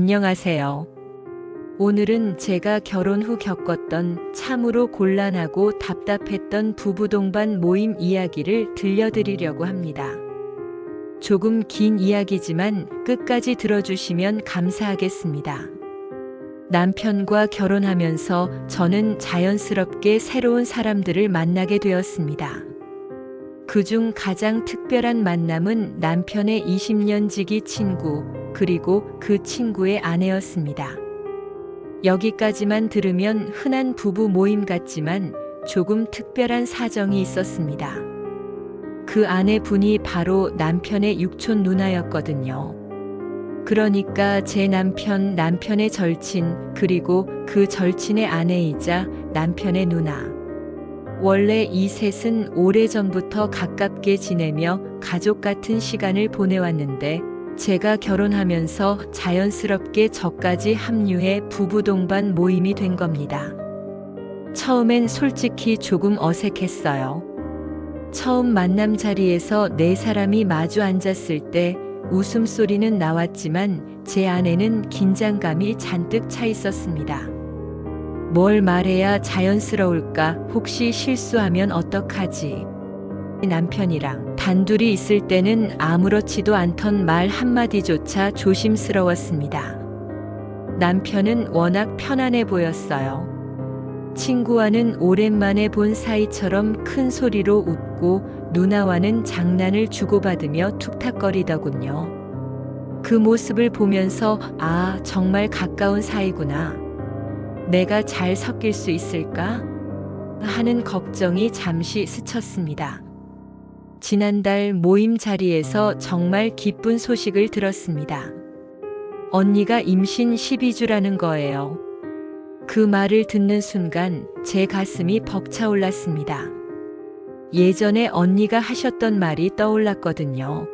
안녕하세요. 오늘은 제가 결혼 후 겪었던 참으로 곤란하고 답답했던 부부 동반 모임 이야기를 들려드리려고 합니다. 조금 긴 이야기지만 끝까지 들어주시면 감사하겠습니다. 남편과 결혼하면서 저는 자연스럽게 새로운 사람들을 만나게 되었습니다. 그중 가장 특별한 만남은 남편의 20년 지기 친구, 그리고 그 친구의 아내였습니다. 여기까지만 들으면 흔한 부부 모임 같지만 조금 특별한 사정이 있었습니다. 그 아내분이 바로 남편의 육촌 누나였거든요. 그러니까 제 남편, 남편의 절친, 그리고 그 절친의 아내이자 남편의 누나. 원래 이 셋은 오래전부터 가깝게 지내며 가족 같은 시간을 보내왔는데 제가 결혼하면서 자연스럽게 저까지 합류해 부부 동반 모임이 된 겁니다. 처음엔 솔직히 조금 어색했어요. 처음 만남 자리에서 네 사람이 마주 앉았을 때 웃음소리는 나왔지만 제 안에는 긴장감이 잔뜩 차 있었습니다. 뭘 말해야 자연스러울까? 혹시 실수하면 어떡하지? 남편이랑 단둘이 있을 때는 아무렇지도 않던 말 한마디조차 조심스러웠습니다. 남편은 워낙 편안해 보였어요. 친구와는 오랜만에 본 사이처럼 큰 소리로 웃고 누나와는 장난을 주고받으며 툭탁거리더군요. 그 모습을 보면서 아, 정말 가까운 사이구나. 내가 잘 섞일 수 있을까? 하는 걱정이 잠시 스쳤습니다. 지난달 모임 자리에서 정말 기쁜 소식을 들었습니다. 언니가 임신 12주라는 거예요. 그 말을 듣는 순간 제 가슴이 벅차올랐습니다. 예전에 언니가 하셨던 말이 떠올랐거든요.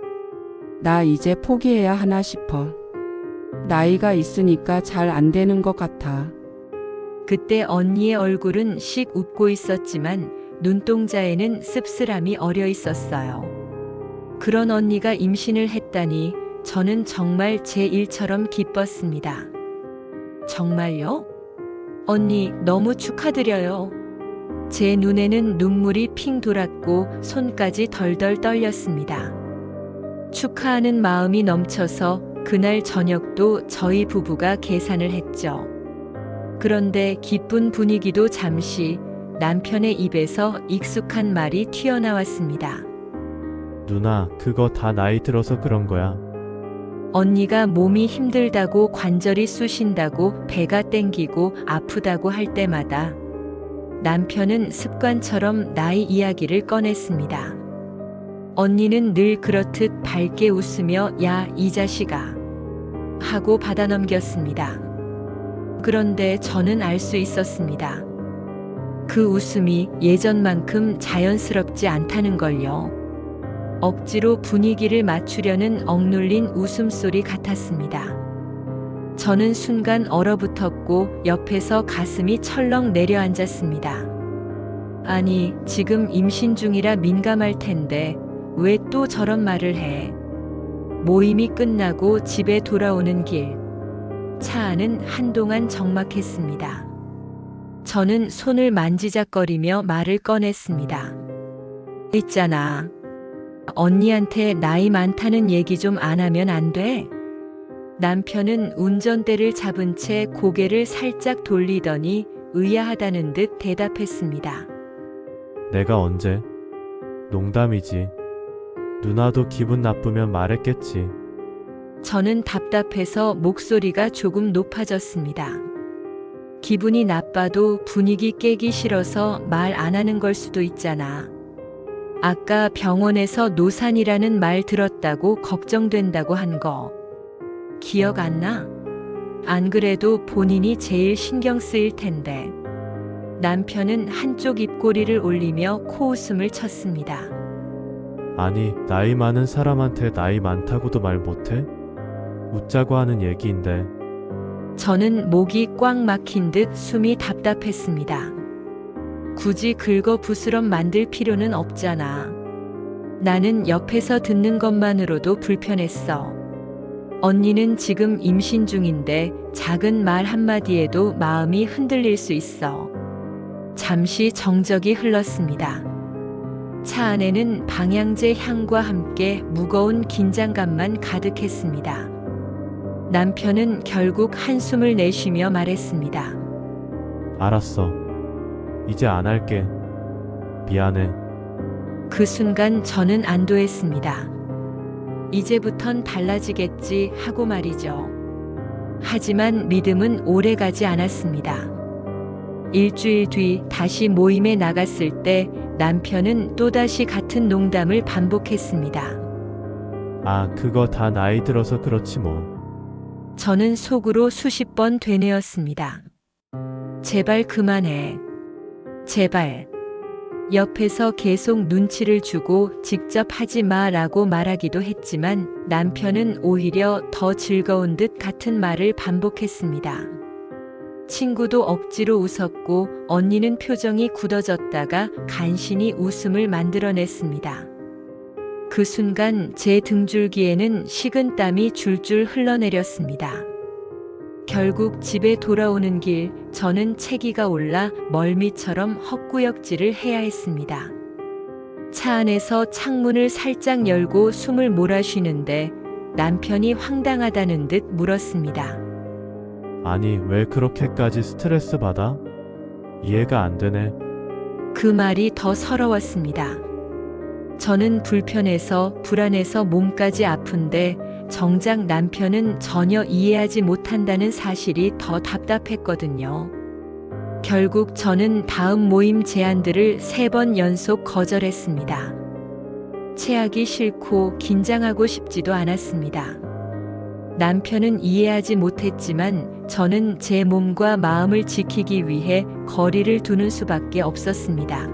나 이제 포기해야 하나 싶어. 나이가 있으니까 잘 안 되는 것 같아. 그때 언니의 얼굴은 씩 웃고 있었지만 눈동자에는 씁쓸함이 어려 있었어요. 그런 언니가 임신을 했다니 저는 정말 제 일처럼 기뻤습니다. 정말요? 언니, 너무 축하드려요. 제 눈에는 눈물이 핑 돌았고 손까지 덜덜 떨렸습니다. 축하하는 마음이 넘쳐서 그날 저녁도 저희 부부가 계산을 했죠. 그런데 기쁜 분위기도 잠시 남편의 입에서 익숙한 말이 튀어나왔습니다. 누나, 그거 다 나이 들어서 그런 거야. 언니가 몸이 힘들다고 관절이 쑤신다고 배가 땡기고 아프다고 할 때마다 남편은 습관처럼 나이 이야기를 꺼냈습니다. 언니는 늘 그렇듯 밝게 웃으며 야, 이 자식아 하고 받아넘겼습니다. 그런데 저는 알 수 있었습니다. 그 웃음이 예전만큼 자연스럽지 않다는 걸요. 억지로 분위기를 맞추려는 억눌린 웃음소리 같았습니다. 저는 순간 얼어붙었고 옆에서 가슴이 철렁 내려앉았습니다. 아니, 지금 임신 중이라 민감할 텐데 왜 또 저런 말을 해? 모임이 끝나고 집에 돌아오는 길. 차 안은 한동안 적막했습니다. 저는 손을 만지작거리며 말을 꺼냈습니다. 있잖아. 언니한테 나이 많다는 얘기 좀 안 하면 안 돼? 남편은 운전대를 잡은 채 고개를 살짝 돌리더니 의아하다는 듯 대답했습니다. 내가 언제? 농담이지. 누나도 기분 나쁘면 말했겠지. 저는 답답해서 목소리가 조금 높아졌습니다. 기분이 나빠도 분위기 깨기 싫어서 말 안 하는 걸 수도 있잖아. 아까 병원에서 노산이라는 말 들었다고 걱정된다고 한 거. 기억 안 나? 안 그래도 본인이 제일 신경 쓰일 텐데. 남편은 한쪽 입꼬리를 올리며 코웃음을 쳤습니다. 아니, 나이 많은 사람한테 나이 많다고도 말 못해? 웃자고 하는 얘기인데. 저는 목이 꽉 막힌 듯 숨이 답답했습니다. 굳이 긁어 부스럼 만들 필요는 없잖아. 나는 옆에서 듣는 것만으로도 불편했어. 언니는 지금 임신 중인데 작은 말 한마디에도 마음이 흔들릴 수 있어. 잠시 정적이 흘렀습니다. 차 안에는 방향제 향과 함께 무거운 긴장감만 가득했습니다. 남편은 결국 한숨을 내쉬며 말했습니다. 알았어. 이제 안 할게. 미안해. 그 순간 저는 안도했습니다. 이제부턴 달라지겠지 하고 말이죠. 하지만 믿음은 오래 가지 않았습니다. 일주일 뒤 다시 모임에 나갔을 때 남편은 또다시 같은 농담을 반복했습니다. 아, 그거 다 나이 들어서 그렇지 뭐. 저는 속으로 수십 번 되뇌었습니다. 제발 그만해. 제발. 옆에서 계속 눈치를 주고 직접 하지 마라고 말하기도 했지만 남편은 오히려 더 즐거운 듯 같은 말을 반복했습니다. 친구도 억지로 웃었고 언니는 표정이 굳어졌다가 간신히 웃음을 만들어냈습니다. 그 순간 제 등줄기에는 식은 땀이 줄줄 흘러내렸습니다. 결국 집에 돌아오는 길 저는 체기가 올라 멀미처럼 헛구역질을 해야 했습니다. 차 안에서 창문을 살짝 열고 숨을 몰아쉬는데 남편이 황당하다는 듯 물었습니다. 아니, 왜 그렇게까지 스트레스 받아? 이해가 안 되네. 그 말이 더 서러웠습니다. 저는 불편해서 불안해서 몸까지 아픈데 정작 남편은 전혀 이해하지 못한다는 사실이 더 답답했거든요. 결국 저는 다음 모임 제안들을 3번 연속 거절했습니다. 체하기 싫고 긴장하고 싶지도 않았습니다. 남편은 이해하지 못했지만 저는 제 몸과 마음을 지키기 위해 거리를 두는 수밖에 없었습니다.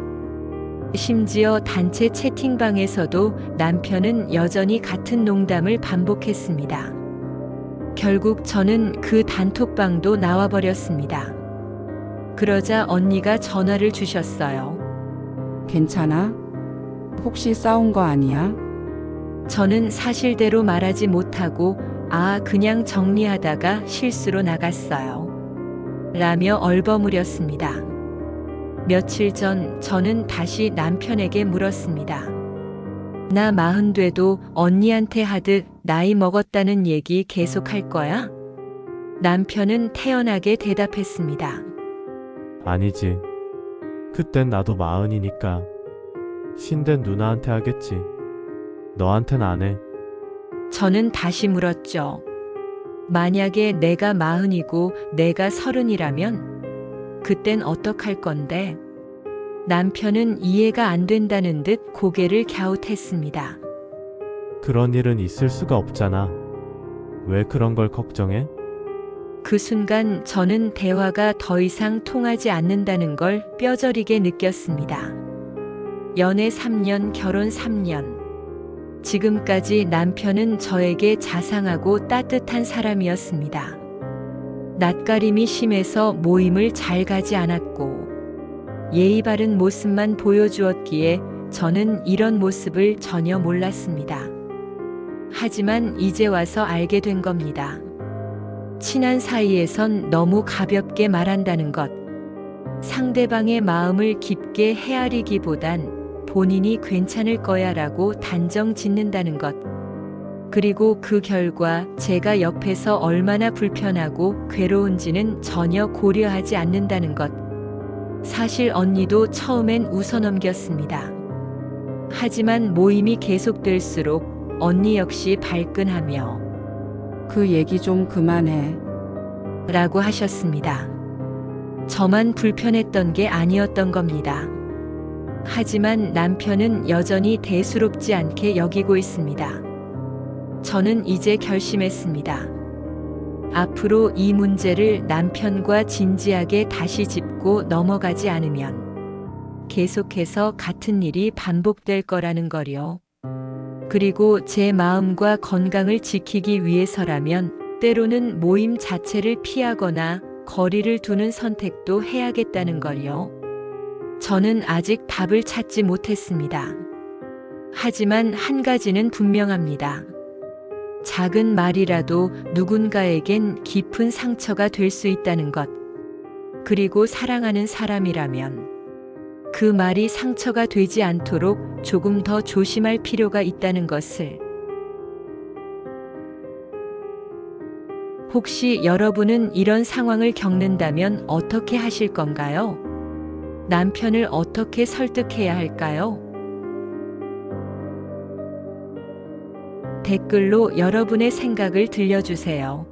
심지어 단체 채팅방에서도 남편은 여전히 같은 농담을 반복했습니다. 결국 저는 그 단톡방도 나와버렸습니다. 그러자 언니가 전화를 주셨어요. 괜찮아? 혹시 싸운 거 아니야? 저는 사실대로 말하지 못하고 그냥 정리하다가 실수로 나갔어요. 라며 얼버무렸습니다. 며칠 전 저는 다시 남편에게 물었습니다. 나 40 돼도 언니한테 하듯 나이 먹었다는 얘기 계속 할 거야? 남편은 태연하게 대답했습니다. 아니지. 그땐 나도 40이니까. 신된 누나한테 하겠지. 너한텐 안 해. 저는 다시 물었죠. 만약에 내가 40이고 내가 30이라면? 그땐 어떡할 건데? 남편은 이해가 안 된다는 듯 고개를 갸웃했습니다. 그런 일은 있을 수가 없잖아. 왜 그런 걸 걱정해? 그 순간 저는 대화가 더 이상 통하지 않는다는 걸 뼈저리게 느꼈습니다. 연애 3년, 결혼 3년. 지금까지 남편은 저에게 자상하고 따뜻한 사람이었습니다. 낯가림이 심해서 모임을 잘 가지 않았고 예의 바른 모습만 보여주었기에 저는 이런 모습을 전혀 몰랐습니다. 하지만 이제 와서 알게 된 겁니다. 친한 사이에선 너무 가볍게 말한다는 것, 상대방의 마음을 깊게 헤아리기보단 본인이 괜찮을 거야 라고 단정 짓는다는 것, 그리고 그 결과 제가 옆에서 얼마나 불편하고 괴로운지는 전혀 고려하지 않는다는 것. 사실 언니도 처음엔 웃어넘겼습니다. 하지만 모임이 계속될수록 언니 역시 발끈하며 그 얘기 좀 그만해. 라고 하셨습니다. 저만 불편했던 게 아니었던 겁니다. 하지만 남편은 여전히 대수롭지 않게 여기고 있습니다. 저는 이제 결심했습니다. 앞으로 이 문제를 남편과 진지하게 다시 짚고 넘어가지 않으면 계속해서 같은 일이 반복될 거라는 거요. 그리고 제 마음과 건강을 지키기 위해서라면 때로는 모임 자체를 피하거나 거리를 두는 선택도 해야겠다는 걸요. 저는 아직 답을 찾지 못했습니다. 하지만 한 가지는 분명합니다. 작은 말이라도 누군가에겐 깊은 상처가 될 수 있다는 것. 그리고 사랑하는 사람이라면 그 말이 상처가 되지 않도록 조금 더 조심할 필요가 있다는 것을. 혹시 여러분은 이런 상황을 겪는다면 어떻게 하실 건가요? 남편을 어떻게 설득해야 할까요? 댓글로 여러분의 생각을 들려주세요.